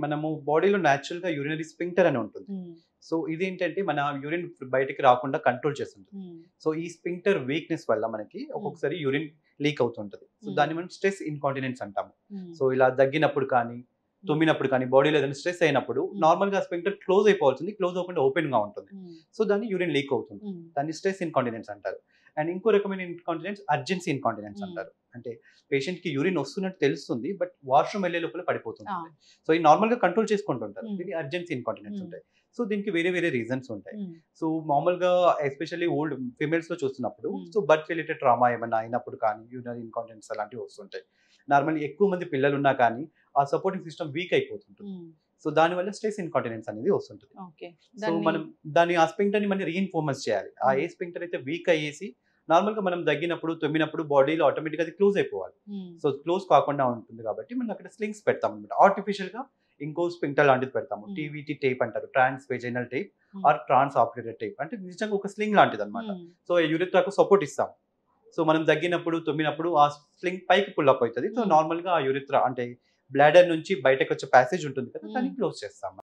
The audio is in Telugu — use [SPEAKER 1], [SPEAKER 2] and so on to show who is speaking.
[SPEAKER 1] మనము బాడీలో న్యాచురల్ గా యూరినరీ స్పింక్టర్ అని ఉంటుంది. సో ఇదేంటంటే మన యూరిన్ బయటికి రాకుండా కంట్రోల్ చేస్తుంటుంది. సో ఈ స్పింక్టర్ వీక్నెస్ వల్ల మనకి ఒక్కొక్కసారి యూరిన్ లీక్ అవుతుంటది. సో దాన్ని మనం స్ట్రెస్ ఇన్కాంటినెన్స్ అంటాము. సో ఇలా దగ్గినప్పుడు కానీ తుమ్మినప్పుడు కానీ బాడీలో ఏదైనా స్ట్రెస్ అయినప్పుడు నార్మల్ గా స్పింక్టర్ క్లోజ్ అయిపోవాల్సింది, క్లోజ్ అవ్వకుండా ఓపెన్ గా ఉంటుంది. సో దాన్ని యూరిన్ లీక్ అవుతుంది. దాన్ని స్ట్రెస్ ఇన్కాంటినెన్స్ అంటారు. అండ్ ఇంకో రకమైన ఇన్కాంటినెన్స్ అర్జెన్సీ ఇన్కాంటినెన్స్ అంటారు. అంటే పేషెంట్ కి యూరిన్ వస్తున్నట్టు తెలుస్తుంది, బట్ వాష్రూమ్ వెళ్ళే లోపల పడిపోతుంది. సో ఈ నార్మల్ గా కంట్రోల్ చేసుకుంటుంటారు. దీన్ని అర్జెన్సీ ఇన్కాంటినెన్స్ ఉంటాయి. సో దీనికి వేరే వేరే రీజన్స్ ఉంటాయి. సో మామూలుగా ఎస్పెషల్లీ ఓల్డ్ ఫిమేల్స్ లో చూస్తున్నప్పుడు సో బర్త్ రిలేటెడ్ ట్రామా ఏమైనా అయినప్పుడు కానీ యూరినరీ ఇన్కాంటినెన్స్ అలాంటివి వస్తుంటాయి. నార్మల్లీ ఎక్కువ మంది పిల్లలు ఉన్నా కానీ ఆ సపోర్టింగ్ సిస్టమ్ వీక్ అయిపోతుంటుంది. సో దానివల్ల స్ట్రెస్ ఇన్కాంటినెన్స్ అనేది వస్తుంటుంది. సో మనం దాన్ని ఆ స్పింక్టర్ ని మనం రీఇన్ఫోర్మన్స్ చేయాలి. ఆ ఏ స్పింక్టర్ అయితే వీక్ అయ్యేసి నార్మల్ గా మనం దగ్గినప్పుడు తుమ్మినప్పుడు బాడీలో ఆటోమేటిక్ అది క్లోజ్ అయిపోవాలి. సో క్లోజ్ కాకుండా ఉంటుంది కాబట్టి మనం అక్కడ స్లింగ్స్ పెడతాం అనమాట. ఆర్టిఫిషియల్ గా ఇంకో స్పింక్టర్ లాంటిది పెడతాము. టీవీటీ టేప్ అంటారు, trans vaginal tape or trans operated tape. అంటే నిజంగా ఒక స్లింగ్ లాంటిది అనమాట. సో యూరిథ్రాకు సపోర్ట్ ఇస్తాం. సో మనం దగ్గినప్పుడు తుమ్మినప్పుడు ఆ స్లింగ్ పైకి పుల్ అప్ అవుతుంది. సో నార్మల్ గా ఆ యూరిథ్రా అంటే బ్లాడర్ నుంచి బయటకు వచ్చే ప్యాసేజ్ ఉంటుంది కదా, దాన్ని క్లోజ్ చేస్తాం.